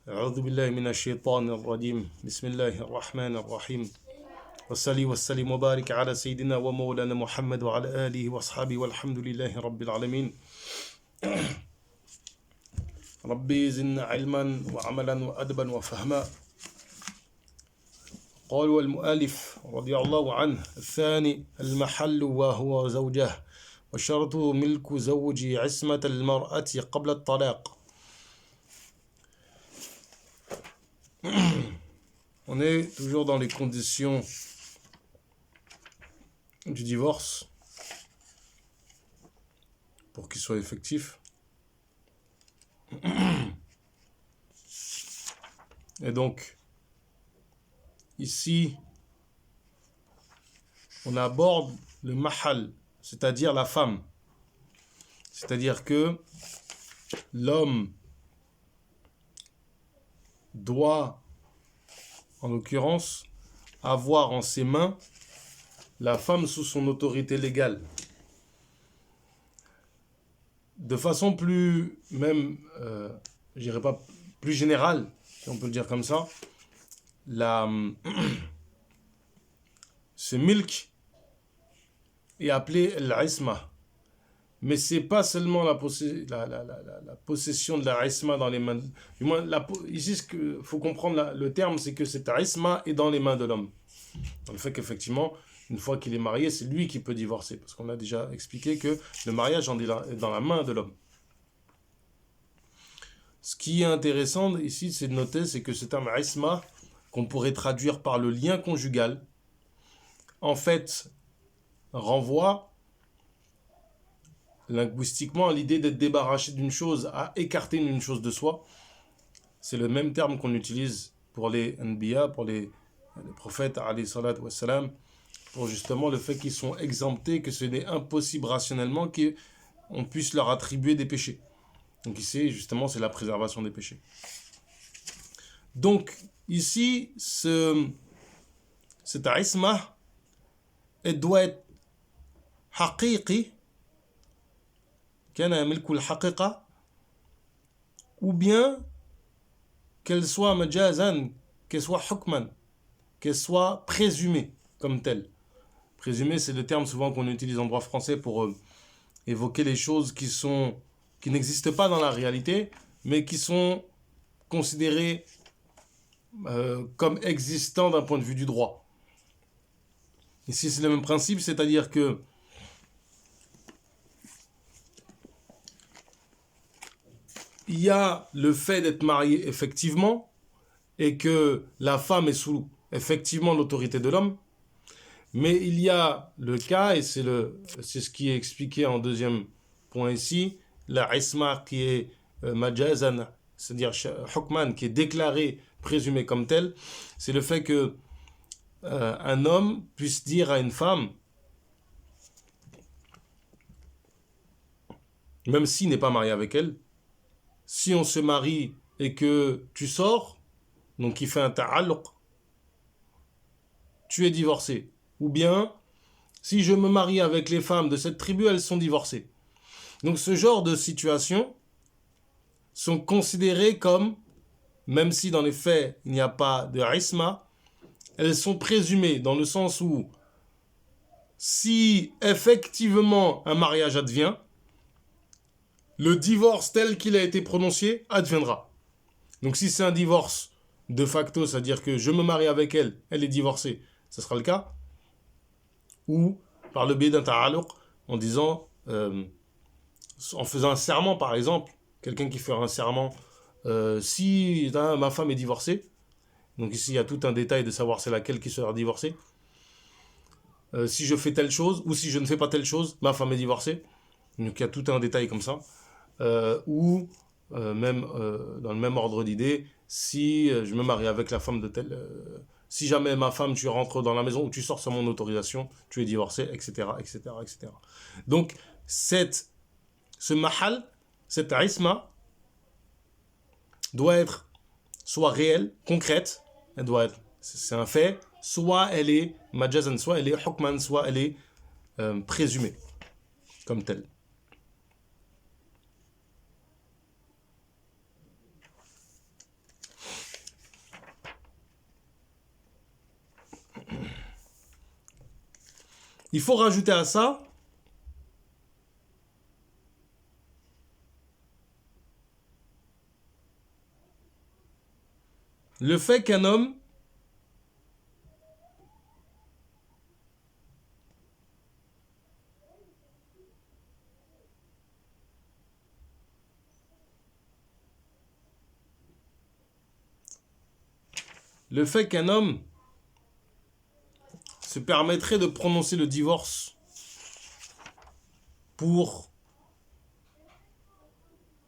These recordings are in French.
أعوذ بالله من الشيطان الرجيم بسم الله الرحمن الرحيم والصلاة والسلام وبارك على سيدنا ومولانا محمد وعلى آله وأصحابه والحمد لله رب العالمين ربي زدنا علما وعملا وأدبا وفهما. قال والمؤلف رضي الله عنه الثاني المحل وهو زوجه وشرط ملك زوج عصمة المرأة قبل الطلاق. On est toujours dans les conditions du divorce pour qu'il soit effectif. Et donc, ici, on aborde le mahal, c'est-à-dire la femme. C'est-à-dire que l'homme doit, en l'occurrence, avoir en ses mains la femme sous son autorité légale. De façon plus, même, je dirais pas plus générale, si on peut le dire comme ça, ce milk est appelé l'isma. Mais c'est pas seulement la possession de la isma dans les mains. Du moins, ici, ce qu'il faut comprendre, le terme, c'est que cette isma est dans les mains de l'homme. Dans le fait qu'effectivement, une fois qu'il est marié, c'est lui qui peut divorcer. Parce qu'on a déjà expliqué que le mariage est dans la main de l'homme. Ce qui est intéressant ici, c'est de noter, c'est que ce terme isma, qu'on pourrait traduire par le lien conjugal, en fait, renvoie linguistiquement à l'idée d'être débarrassé d'une chose, à écarter une chose de soi. C'est le même terme qu'on utilise pour les anbiya, pour les prophètes, alayhi salatu wassalam, pour justement le fait qu'ils sont exemptés, que ce n'est impossible rationnellement qu'on puisse leur attribuer des péchés. Donc ici, justement, c'est la préservation des péchés. Donc, ici, cette isma, elle doit être haqiqi, ou bien qu'elle soit majazan, qu'elle soit hukman, qu'elle soit présumée comme telle. Présumée, c'est le terme souvent qu'on utilise en droit français pour évoquer les choses qui n'existent pas dans la réalité, mais qui sont considérées comme existant d'un point de vue du droit. Ici, c'est le même principe, c'est-à-dire que il y a le fait d'être marié effectivement et que la femme est sous effectivement l'autorité de l'homme, mais il y a le cas, et c'est ce qui est expliqué en deuxième point ici, la isma qui est majazan, c'est-à-dire hukman, qui est déclaré, présumé comme tel, c'est le fait que un homme puisse dire à une femme, même s'il n'est pas marié avec elle, si on se marie et que tu sors, donc il fait un ta'alluq, tu es divorcé. Ou bien, si je me marie avec les femmes de cette tribu, elles sont divorcées. Donc ce genre de situations sont considérées comme, même si dans les faits il n'y a pas de isma, elles sont présumées dans le sens où si effectivement un mariage advient, le divorce tel qu'il a été prononcé adviendra. Donc si c'est un divorce de facto, c'est-à-dire que je me marie avec elle, elle est divorcée, ce sera le cas. Ou par le biais d'un ta'alluq, en disant, en faisant un serment par exemple, quelqu'un qui fait un serment, si ma femme est divorcée, donc ici il y a tout un détail de savoir c'est laquelle qui sera divorcée, si je fais telle chose, ou si je ne fais pas telle chose, ma femme est divorcée. Donc il y a tout un détail comme ça. Ou même dans le même ordre d'idée, si je me marie avec la femme de telle... si jamais ma femme, tu rentres dans la maison ou tu sors sans mon autorisation, tu es divorcé, etc., etc., etc. Donc, ce mahal, cette isma, doit être soit réelle, concrète, elle doit être, c'est un fait, soit elle est majazan, soit elle est hukman, soit elle est présumée comme telle. il faut rajouter à ça le fait qu'un homme se permettrait de prononcer le divorce pour...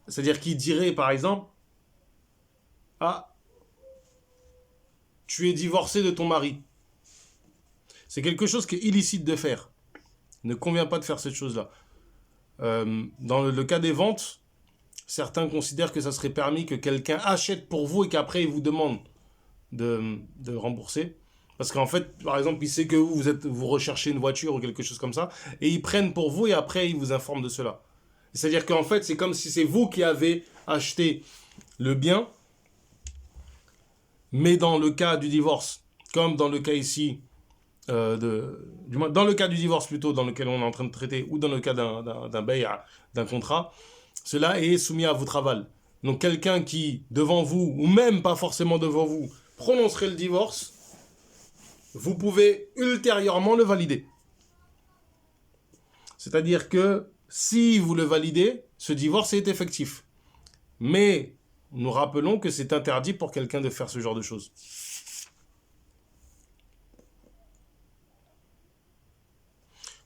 C'est-à-dire qu'il dirait, par exemple, ah, tu es divorcé de ton mari. C'est quelque chose qui est illicite de faire. Il ne convient pas de faire cette chose-là. Dans le cas des ventes, certains considèrent que ça serait permis que quelqu'un achète pour vous et qu'après il vous demande de rembourser. Parce qu'en fait, par exemple, il sait que vous recherchez une voiture ou quelque chose comme ça, et ils prennent pour vous et après ils vous informent de cela. C'est-à-dire qu'en fait, c'est comme si c'est vous qui avez acheté le bien, mais dans le cas du divorce, comme dans le cas ici, dans le cas du divorce plutôt, dans lequel on est en train de traiter, ou dans le cas d'un bay'a, d'un contrat, cela est soumis à votre aval. Donc quelqu'un qui, devant vous, ou même pas forcément devant vous, prononcerait le divorce, vous pouvez ultérieurement le valider. C'est-à-dire que si vous le validez, ce divorce est effectif. Mais nous rappelons que c'est interdit pour quelqu'un de faire ce genre de choses.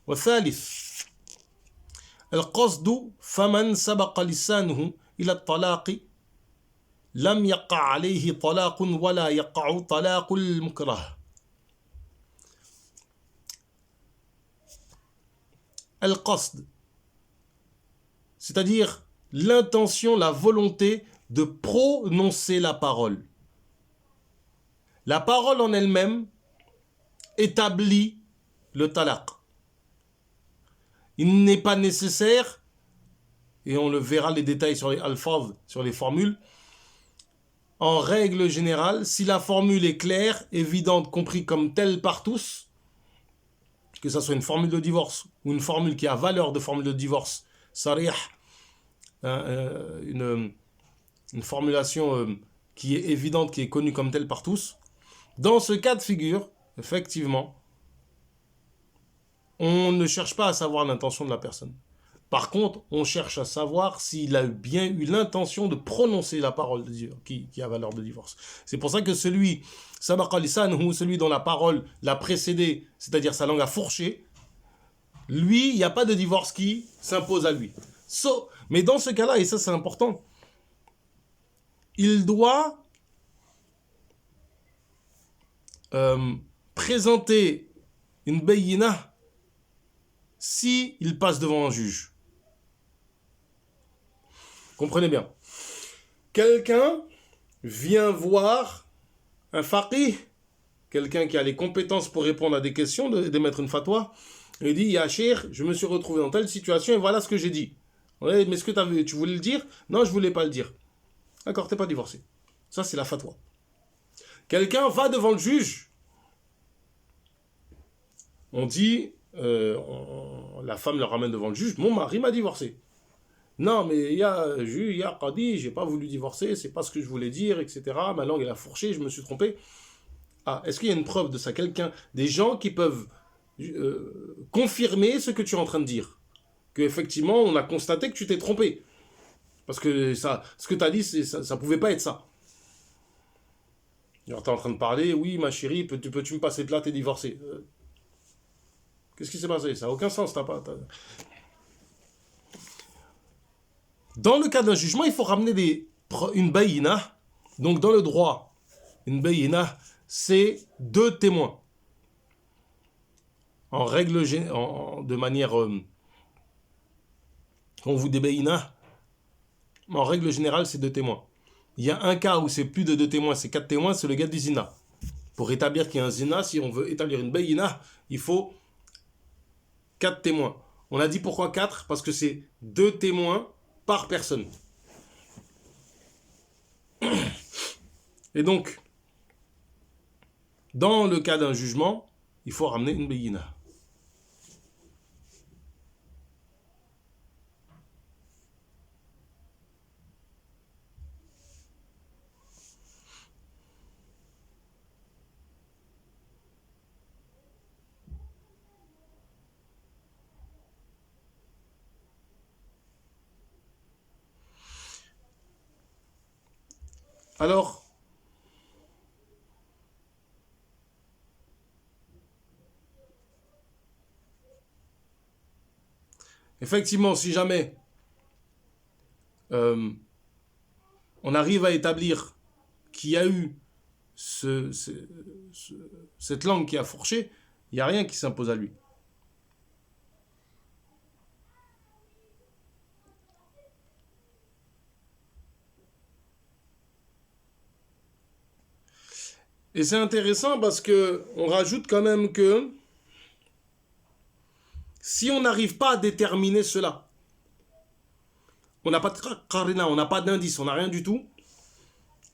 والثالث القصد فمن سبق لسانه إلى الطلاق لم يقع عليه طلاق ولا يقع طلاق المكره. القصد, c'est-à-dire l'intention, la volonté de prononcer la parole. La parole en elle-même établit le talaq. Il n'est pas nécessaire, et on le verra les détails sur les alfaz, sur les formules, en règle générale, si la formule est claire, évidente, comprise comme telle par tous, que ce soit une formule de divorce ou une formule qui a valeur de formule de divorce, sarih, une formulation qui est évidente, qui est connue comme telle par tous, dans ce cas de figure, effectivement, on ne cherche pas à savoir l'intention de la personne. Par contre, on cherche à savoir s'il a bien eu l'intention de prononcer la parole de Dieu, qui a valeur de divorce. C'est pour ça que celui dont la parole l'a précédé, c'est-à-dire sa langue a fourché, lui, il n'y a pas de divorce qui s'impose à lui. Mais dans ce cas-là, et ça c'est important, il doit présenter une bayina si il passe devant un juge. Comprenez bien. Quelqu'un vient voir un faqih, quelqu'un qui a les compétences pour répondre à des questions, d'émettre une fatwa, et il dit, Ya Cheikh, je me suis retrouvé dans telle situation et voilà ce que j'ai dit. Ouais, mais est-ce que tu voulais le dire? Non, je voulais pas le dire. D'accord, t'es pas divorcé. Ça, c'est la fatwa. Quelqu'un va devant le juge. On dit, la femme le ramène devant le juge, mon mari m'a divorcé. Non, mais il y a Qadi, j'ai pas voulu divorcer, c'est pas ce que je voulais dire, etc. Ma langue, elle a fourché, je me suis trompé. Ah, est-ce qu'il y a une preuve de ça? Des gens qui peuvent confirmer ce que tu es en train de dire? Qu'effectivement, on a constaté que tu t'es trompé. Parce que ce que tu as dit, ça pouvait pas être ça. Alors, tu es en train de parler, oui, ma chérie, peux-tu me passer de là, t'es divorcé. Qu'est-ce qui s'est passé? Ça n'a aucun sens, Dans le cas d'un jugement, il faut ramener une bayina. Donc, dans le droit, une bayina, c'est 2 témoins. En règle, de manière... quand on vous dit bayina, en règle générale, c'est 2 témoins. Il y a un cas où c'est plus de 2 témoins, c'est 4 témoins, c'est le cas du zina. Pour établir qu'il y a un zina, si on veut établir une bayina, il faut 4 témoins. On a dit pourquoi 4? Parce que c'est 2 témoins par personne. Et donc, dans le cas d'un jugement, il faut ramener une bayina. Alors, effectivement, si jamais euh, on arrive à établir qu'il y a eu cette langue qui a fourché, il n'y a rien qui s'impose à lui. Et c'est intéressant parce que on rajoute quand même que si on n'arrive pas à déterminer cela, on n'a pas de qarina, on n'a pas d'indice, on n'a rien du tout.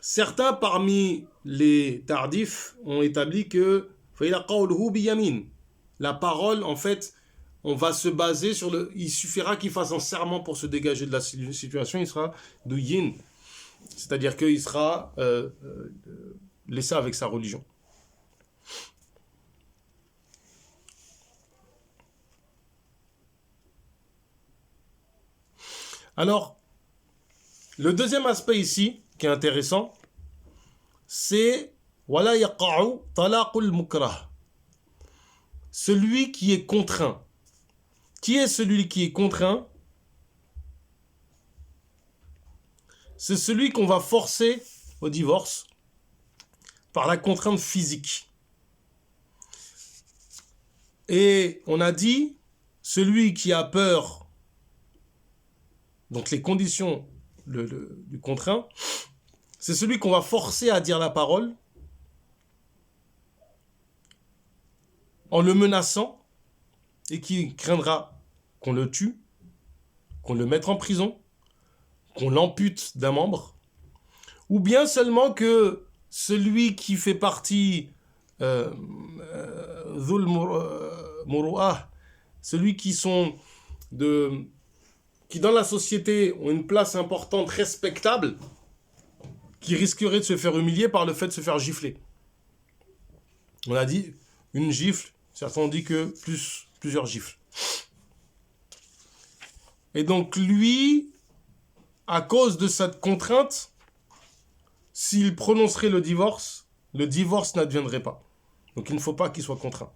Certains parmi les tardifs ont établi que la parole, en fait, on va se baser sur le. Il suffira qu'il fasse un serment pour se dégager de la situation, il sera de yin. C'est-à-dire qu'il sera laissé avec sa religion. Alors, le deuxième aspect ici, qui est intéressant, c'est wala yaqa'u talaqul mukrah. Celui qui est contraint. Qui est celui qui est contraint? C'est celui qu'on va forcer au divorce par la contrainte physique. Et on a dit, celui qui a peur, donc les conditions du contraint, c'est celui qu'on va forcer à dire la parole en le menaçant et qui craindra qu'on le tue, qu'on le mette en prison, qu'on l'ampute d'un membre, ou bien seulement que celui qui fait partie Dhul Muru'ah, celui qui dans la société ont une place importante, respectable, qui risquerait de se faire humilier par le fait de se faire gifler. On a dit une gifle, certains ont dit que plusieurs gifles. Et donc lui, à cause de cette contrainte, s'il prononcerait le divorce n'adviendrait pas. Donc il ne faut pas qu'il soit contraint.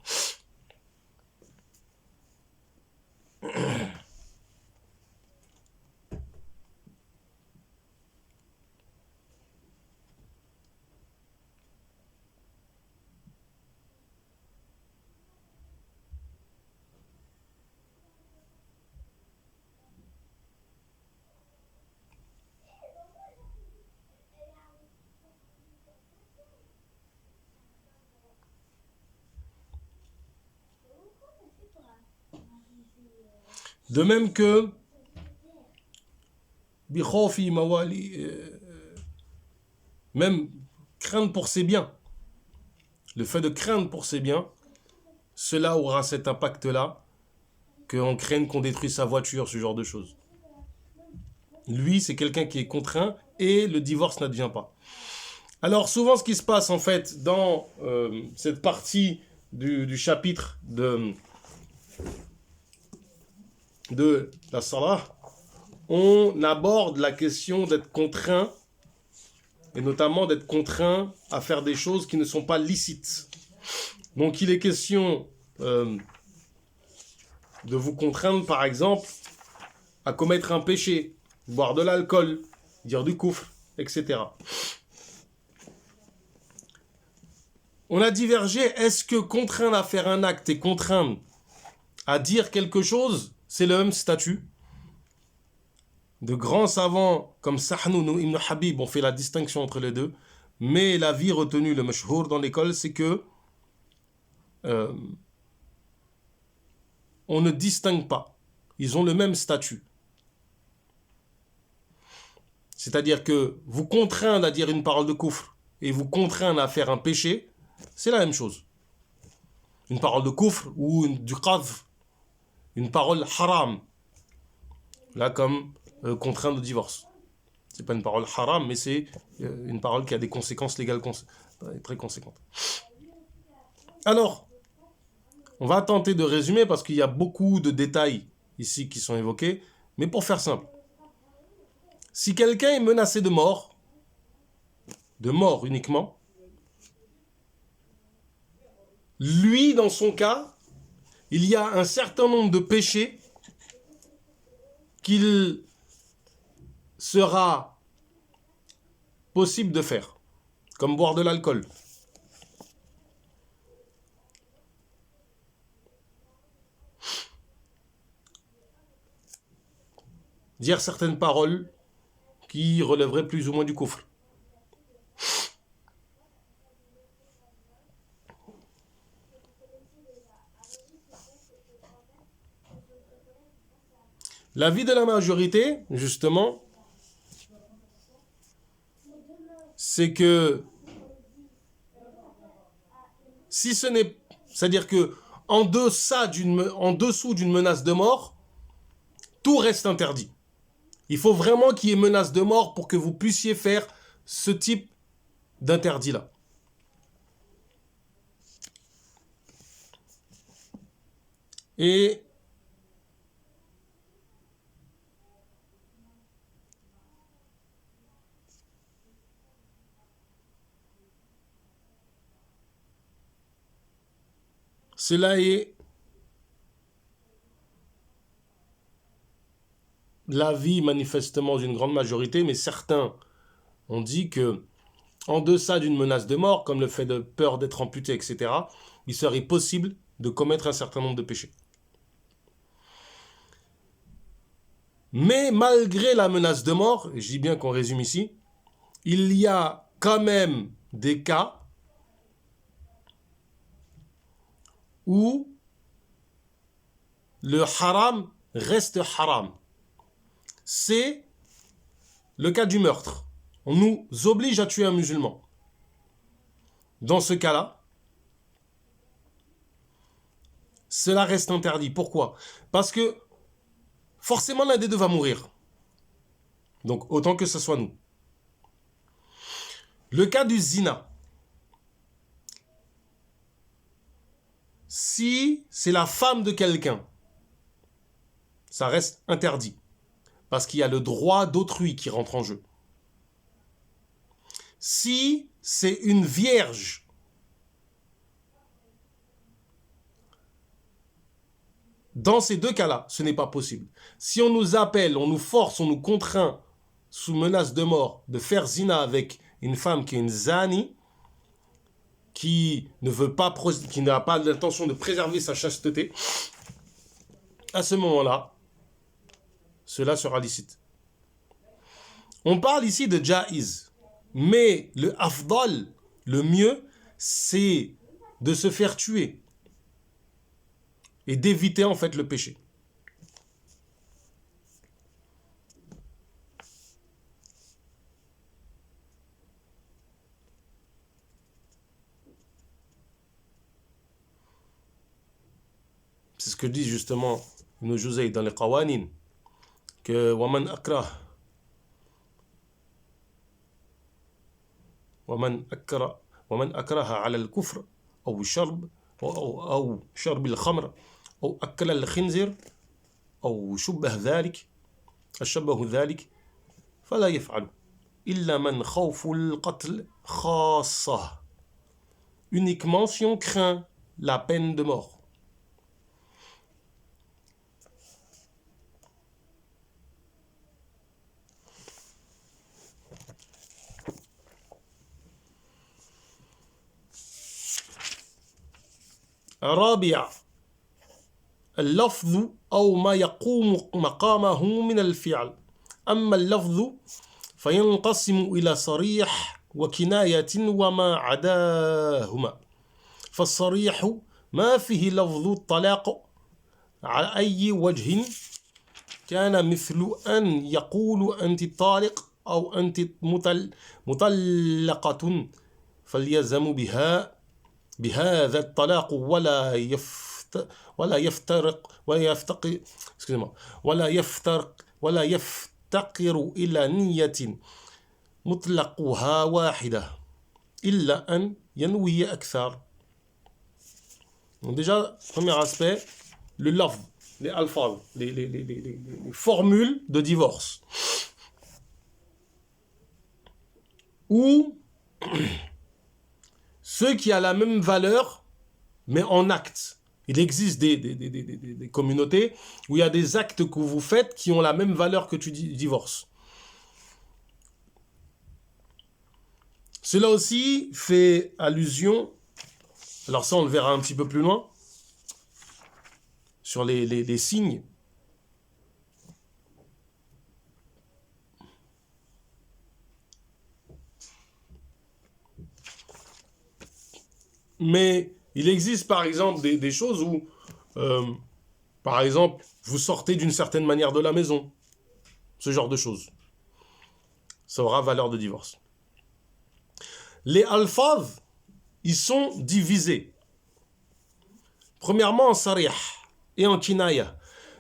De même que même craindre pour ses biens. Le fait de craindre pour ses biens, cela aura cet impact-là, qu'on craigne qu'on détruise sa voiture, ce genre de choses. Lui, c'est quelqu'un qui est contraint et le divorce n'advient pas. Alors souvent, ce qui se passe en fait dans cette partie du chapitre de la Salah, on aborde la question d'être contraint, et notamment d'être contraint à faire des choses qui ne sont pas licites. Donc il est question de vous contraindre, par exemple, à commettre un péché, boire de l'alcool, dire du koufr, etc. On a divergé, est-ce que contraindre à faire un acte et contraindre à dire quelque chose, c'est le même statut? De grands savants comme Sahnoun ou Ibn Habib ont fait la distinction entre les deux, mais l'avis retenu, le mashhour dans l'école, c'est que on ne distingue pas. Ils ont le même statut. C'est-à-dire que vous contraindre à dire une parole de koufr et vous contraindre à faire un péché, c'est la même chose. Une parole de koufr ou du qadh, une parole haram, là comme contrainte de divorce. C'est pas une parole haram, mais c'est une parole qui a des conséquences légales très conséquentes. Alors, on va tenter de résumer parce qu'il y a beaucoup de détails ici qui sont évoqués, mais pour faire simple. Si quelqu'un est menacé de mort, de mort uniquement, lui, dans son cas, il y a un certain nombre de péchés qu'il sera possible de faire, comme boire de l'alcool. Dire certaines paroles qui relèveraient plus ou moins du coufre. L'avis de la majorité, justement, c'est que si ce n'est, c'est-à-dire que en dessous d'une menace de mort, tout reste interdit. Il faut vraiment qu'il y ait menace de mort pour que vous puissiez faire ce type d'interdit-là. Et cela est l'avis manifestement d'une grande majorité, mais certains ont dit que en deçà d'une menace de mort, comme le fait de peur d'être amputé, etc., il serait possible de commettre un certain nombre de péchés. Mais malgré la menace de mort, je dis bien qu'on résume ici, il y a quand même des cas où le haram reste haram. C'est le cas du meurtre. On nous oblige à tuer un musulman. Dans ce cas-là, cela reste interdit. Pourquoi ? Parce que forcément l'un des deux va mourir. Donc autant que ce soit nous. Le cas du zina. Si c'est la femme de quelqu'un, ça reste interdit. Parce qu'il y a le droit d'autrui qui rentre en jeu. Si c'est une vierge, dans ces deux cas-là, ce n'est pas possible. Si on nous appelle, on nous force, on nous contraint, sous menace de mort, de faire zina avec une femme qui est une zani, qui n'a pas l'intention de préserver sa chasteté, à ce moment-là, cela sera licite. On parle ici de ja'iz, mais le afdal, le mieux, c'est de se faire tuer et d'éviter en fait le péché. C'est ce que dit justement Ibn Juzay dans les Qawanin, que ومن أكره على الكفر أو شرب الخمر أو أكل الخنزير أو شبه ذلك فلا يفعل إلا من خوف القتل خاصة, uniquement si on craint la peine de mort. رابع اللفظ أو ما يقوم مقامه من الفعل. أما اللفظ فينقسم إلى صريح وكناية وما عداهما. فالصريح ما فيه لفظ الطلاق على أي وجه كان، مثل أن يقول أنت طالق أو أنت مطلقة، فليلزم بهذا الطلاق ولا يفتقر إلى نية مطلقها واحدة إلا أن ينوي أكثر. Donc déjà, premier aspect, le lafz, les alphas, les formules de divorce. Ou ce qui a la même valeur, mais en actes. Il existe des communautés où il y a des actes que vous faites qui ont la même valeur que tu divorces. Cela aussi fait allusion, alors ça on le verra un petit peu plus loin, sur les signes. Mais il existe par exemple des choses où, par exemple, vous sortez d'une certaine manière de la maison. Ce genre de choses. Ça aura valeur de divorce. Les alfaz, ils sont divisés. Premièrement en sarih et en kinaya.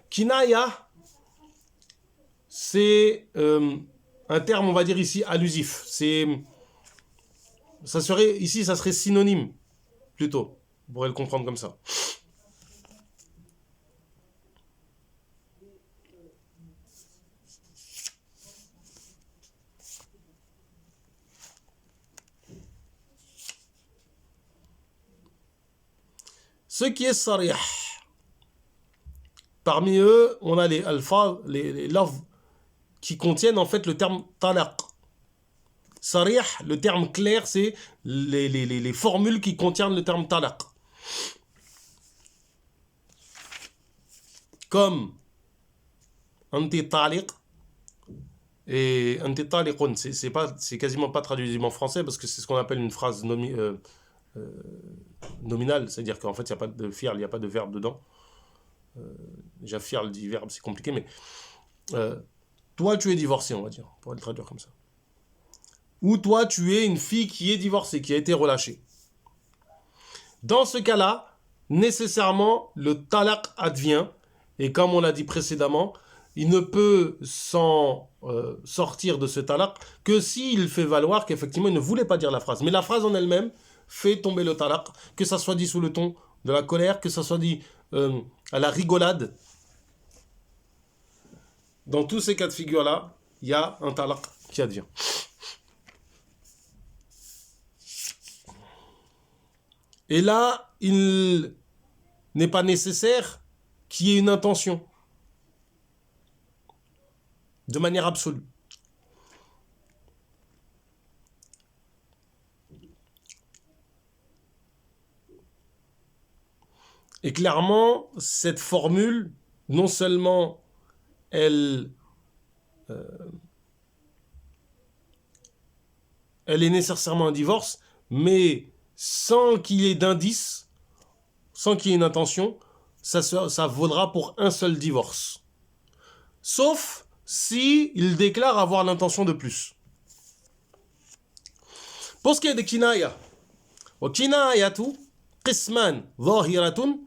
Kinaya, c'est un terme, on va dire ici, allusif. Ça serait synonyme, plutôt. Vous pourrez le comprendre comme ça. Ce qui est sarih, parmi eux, on a les alpha, les lafz, qui contiennent en fait le terme talaq. Sarih, le terme clair, c'est les formules qui contiennent le terme talaq. Comme anti taliq et anti taliqun. C'est quasiment pas traduisible en français parce que c'est ce qu'on appelle une phrase nominale, c'est-à-dire qu'en fait, il n'y a pas de fi'l, il n'y a pas de verbe dedans. Déjà, fi'l dit verbe, c'est compliqué, mais toi, tu es divorcé, on va dire, pour le traduire comme ça. Ou toi, tu es une fille qui est divorcée, qui a été relâchée. Dans ce cas-là, nécessairement, le talaq advient, et comme on l'a dit précédemment, il ne peut s'en sortir de ce talaq que s'il fait valoir qu'effectivement, il ne voulait pas dire la phrase. Mais la phrase en elle-même fait tomber le talaq, que ça soit dit sous le ton de la colère, que ça soit dit à la rigolade. Dans tous ces cas de figure-là, il y a un talaq qui advient. Et là, il n'est pas nécessaire qu'il y ait une intention, de manière absolue. Et clairement, cette formule, non seulement elle est nécessairement un divorce, mais sans qu'il y ait d'indice, sans qu'il y ait une intention, ça vaudra pour un seul divorce. Sauf si il déclare avoir l'intention de plus. Pour ce qui est de kinaya, wa kinayatu qisman zahiratun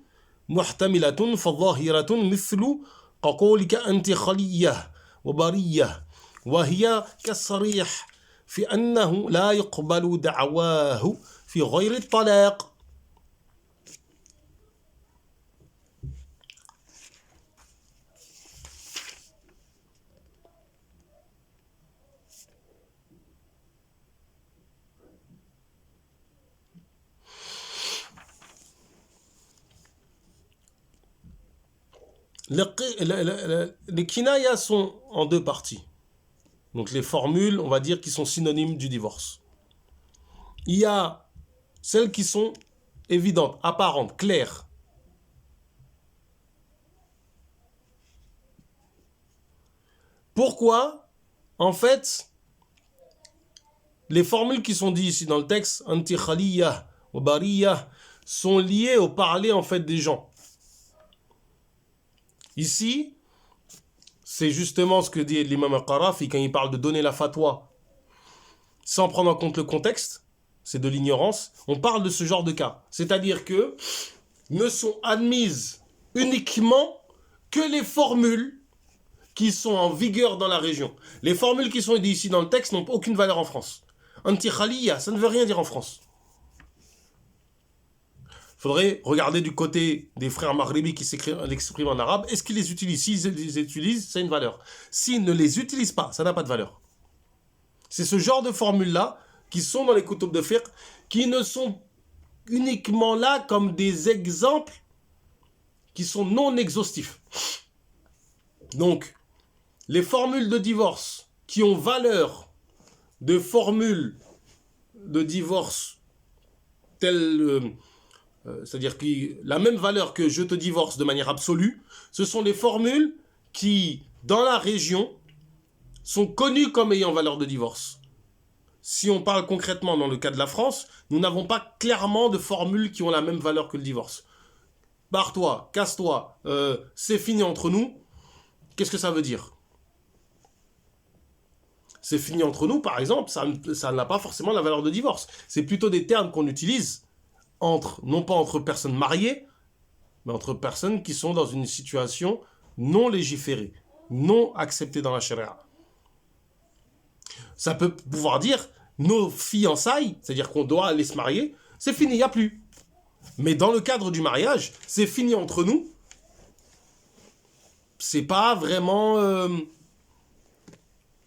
muhtamilatun fa zahiratun mithlu qaqulika anti khaliyah wa bariyah wa hiya kasrih fi annahu la yuqbalu da'wahu fi ghayri at-talaq. Les kinayas sont en deux parties. Donc les formules, on va dire, qui sont synonymes du divorce. Il y a celles qui sont évidentes, apparentes, claires. Pourquoi? En fait, les formules qui sont dites ici dans le texte, anti khaliyah wa bariyah, sont liées au parler en fait des gens. Ici, c'est justement ce que dit l'imam al-Qarafi quand il parle de donner la fatwa sans prendre en compte le contexte, c'est de l'ignorance. On parle de ce genre de cas. C'est-à-dire que ne sont admises uniquement que les formules qui sont en vigueur dans la région. Les formules qui sont dites ici dans le texte n'ont aucune valeur en France. Anti-khaliya, ça ne veut rien dire en France. Il faudrait regarder du côté des frères maghrébis qui s'expriment en arabe. Est-ce qu'ils les utilisent? S'ils les utilisent, c'est une valeur. S'ils ne les utilisent pas, ça n'a pas de valeur. C'est ce genre de formule-là qui sont dans les kutub de fiqh, qui ne sont uniquement là comme des exemples qui sont non exhaustifs. Donc, les formules de divorce qui ont valeur de formules de divorce telles, c'est-à-dire la même valeur que je te divorce de manière absolue, ce sont les formules qui, dans la région, sont connues comme ayant valeur de divorce. Si on parle concrètement dans le cas de la France, nous n'avons pas clairement de formules qui ont la même valeur que le divorce. Barre-toi, casse-toi, c'est fini entre nous. Qu'est-ce que ça veut dire ? C'est fini entre nous, par exemple, ça n'a pas forcément la valeur de divorce. C'est plutôt des termes qu'on utilise non pas entre personnes mariées, mais entre personnes qui sont dans une situation non légiférée, non acceptée dans la charia. Ça peut pouvoir dire nos fiançailles, c'est-à-dire qu'on doit aller se marier, c'est fini, il n'y a plus. Mais dans le cadre du mariage, c'est fini entre nous. C'est pas vraiment...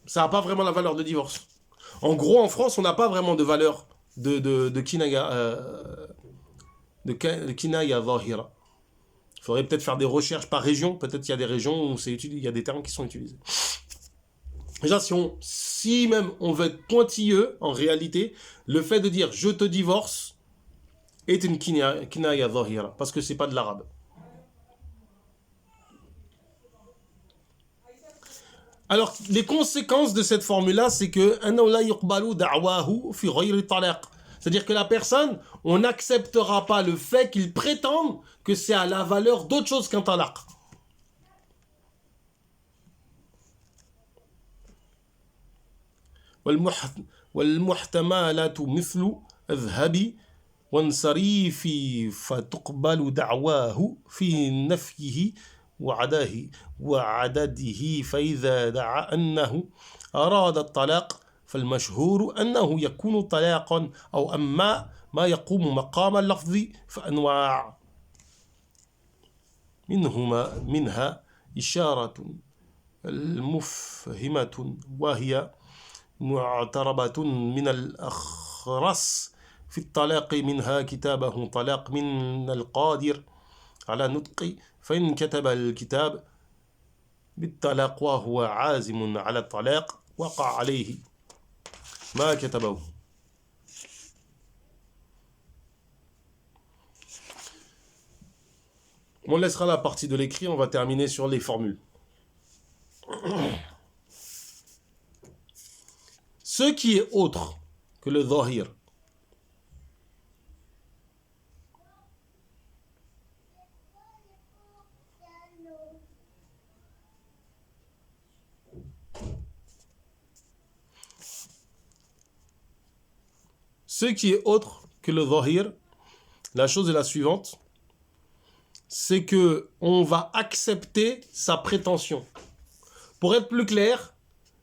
ça n'a pas vraiment la valeur de divorce. En gros, en France, on n'a pas vraiment de valeur de kinaya zahira. Il faudrait peut-être faire des recherches par région. Peut-être qu'il y a des régions où il y a des termes qui sont utilisés. Déjà, si même on veut être pointilleux, en réalité, le fait de dire je te divorce est une kinaya zahira, parce que c'est pas de l'arabe. Alors, les conséquences de cette formule-là, c'est que c'est-à-dire que la personne, on n'acceptera pas le fait qu'il prétende que c'est à la valeur d'autre chose qu'un talaq. والمحتملات مثل اذهبي وانصريفي فتقبل دعواه في نفيه وعدده فإذا دعا أنه أراد الطلاق فالمشهور أنه يكون طلاقا أو أما ما يقوم مقام اللفظ فأنواع منها إشارة المفهمة وهي معتربة من الأخرس في الطلاق منها كتابه طلاق من القادر على نطق فإن كتب الكتاب بالطلاق وهو عازم على الطلاق وقع عليه ما كتبه. On laissera la partie de l'écrit, on va terminer sur les formules. Ce qui est autre que le zahir, ce qui est autre que le zahir, la chose est la suivante, c'est que on va accepter sa prétention. Pour être plus clair,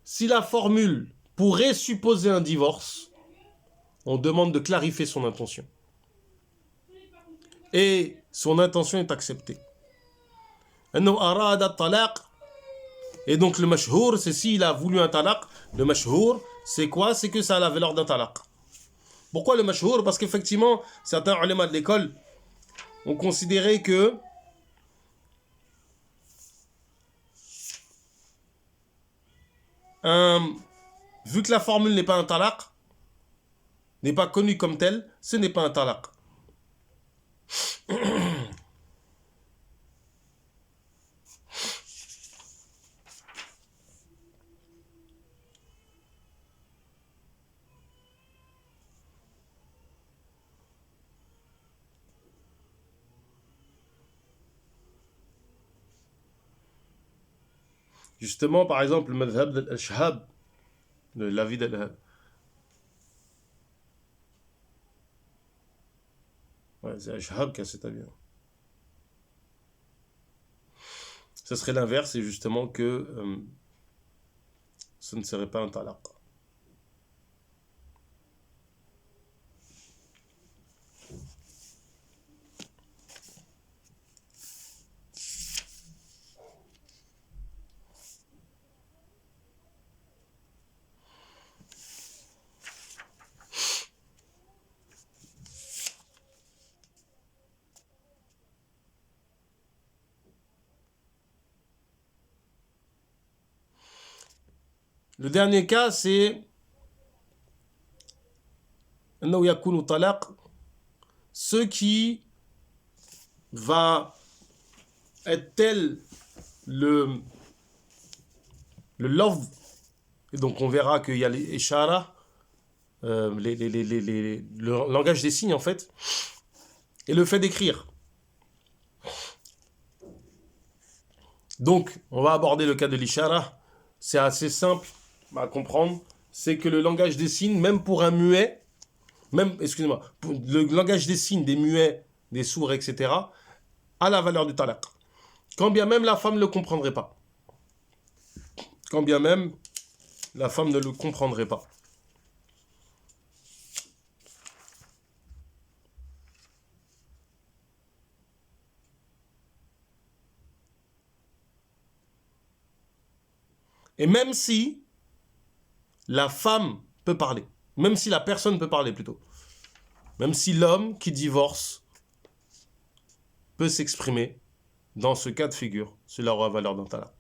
si la formule pourrait supposer un divorce, on demande de clarifier son intention. Et son intention est acceptée. Et donc le mashhour, c'est s'il a voulu un talaq. Le mashhour, c'est quoi? C'est que ça a la valeur d'un talaq. Pourquoi le mashhour? Parce qu'effectivement, certains ulama de l'école ont considéré que vu que la formule n'est pas un talaq, n'est pas connue comme telle, ce n'est pas un talaq. Justement, par exemple, le madhab d'Al-Ashhab, l'avis d'Al-Ashhab. Ouais, c'est Ashhab qui a cet avis. Ce serait l'inverse, c'est justement que ce ne serait pas un talaq. Le dernier cas, c'est أنه يكون طلاق, ce qui va être tel le love, et donc on verra qu'il y a les ishara, le langage des signes en fait, et le fait d'écrire. Donc, on va aborder le cas de l'ishara. C'est assez simple à comprendre. C'est que le langage des signes, même pour un muet, le langage des signes des muets, des sourds, etc., a la valeur du talaq. Quand bien même la femme ne le comprendrait pas. Quand bien même la femme ne le comprendrait pas. Et même si la femme peut parler, même si la personne peut parler plutôt, même si l'homme qui divorce peut s'exprimer, dans ce cas de figure, cela aura valeur d'un talaq.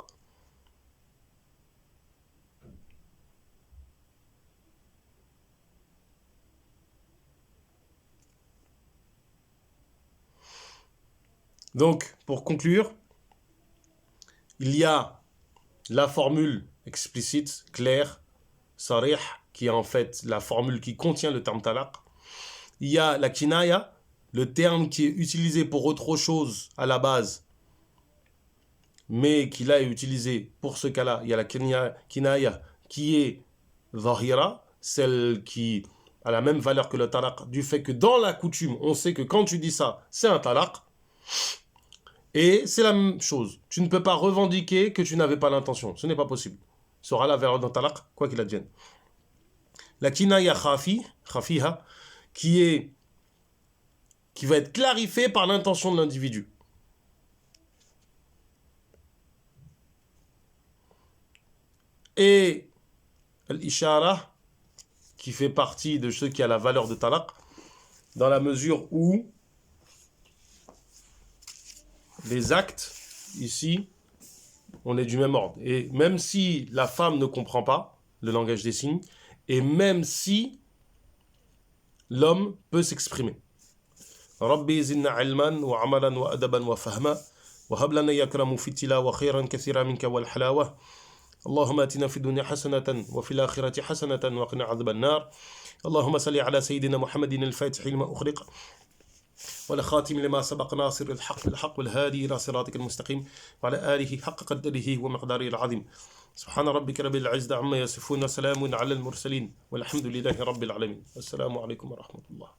Donc, pour conclure, il y a la formule explicite, claire, sarih, qui est en fait la formule qui contient le terme talaq. Il y a la kinaya, le terme qui est utilisé pour autre chose à la base, mais qui là est utilisé pour ce cas-là. Il y a la kinaya qui est zahira, celle qui a la même valeur que le talaq, du fait que dans la coutume, on sait que quand tu dis ça, c'est un talaq. Et c'est la même chose. Tu ne peux pas revendiquer que tu n'avais pas l'intention. Ce n'est pas possible. Ça aura la valeur d'un talaq, quoi qu'il advienne. La kinaya khafiha, qui va être clarifiée par l'intention de l'individu. Et l'ishara, qui fait partie de ce qui a la valeur de talaq, dans la mesure où les actes, ici, on est du même ordre. Et même si la femme ne comprend pas le langage des signes, et même si l'homme peut s'exprimer. ربي زدنا علما وعملا وأدبا وفهما وهب لنا يا أكرم في التلاوة خيرا كثيرا منك والحلاوة اللهم آتنا في الدنيا حسنة وفي الآخرة حسنة وقنا عذاب النار اللهم صل على سيدنا محمد الفاتح لما أخرق والخاتم لما سبق ناصر الحق بالحق والهادي إلى صراطك المستقيم وعلى آله حق قدره ومقداره العظيم سبحان ربك رب العزة عما يصفون وسلام على المرسلين والحمد لله رب العالمين السلام عليكم ورحمة الله.